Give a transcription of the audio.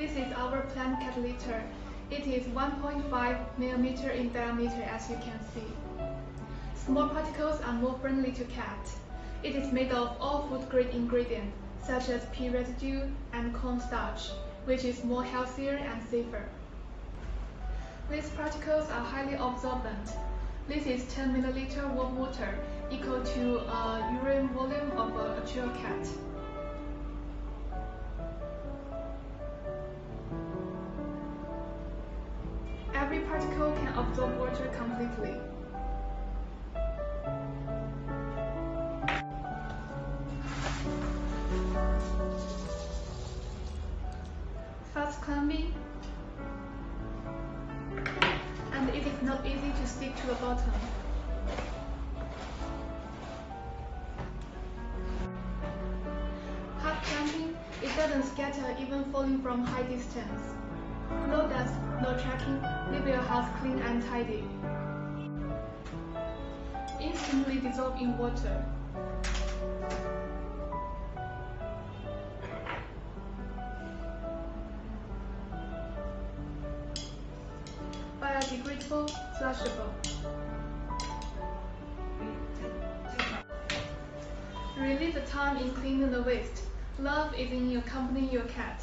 This is our plant cat litter. It is 1.5 mm in diameter, as you can see. Small particles are more friendly to cat. It is made of all food-grade ingredients, such as pea residue and cornstarch, which is more healthier and safer. These particles are highly absorbent. This is 10 ml warm water, equal to a urine volume of a mature cat. Every particle can absorb water completely. Fast clumping, and it is not easy to stick to the bottom. Hard clumping, it doesn't scatter even falling from high distance. No dust, no tracking, leave your house clean and tidy. Instantly dissolve in water. Biodegradable, flushable. Release the time in cleaning the waste. Love is in accompanying your cat.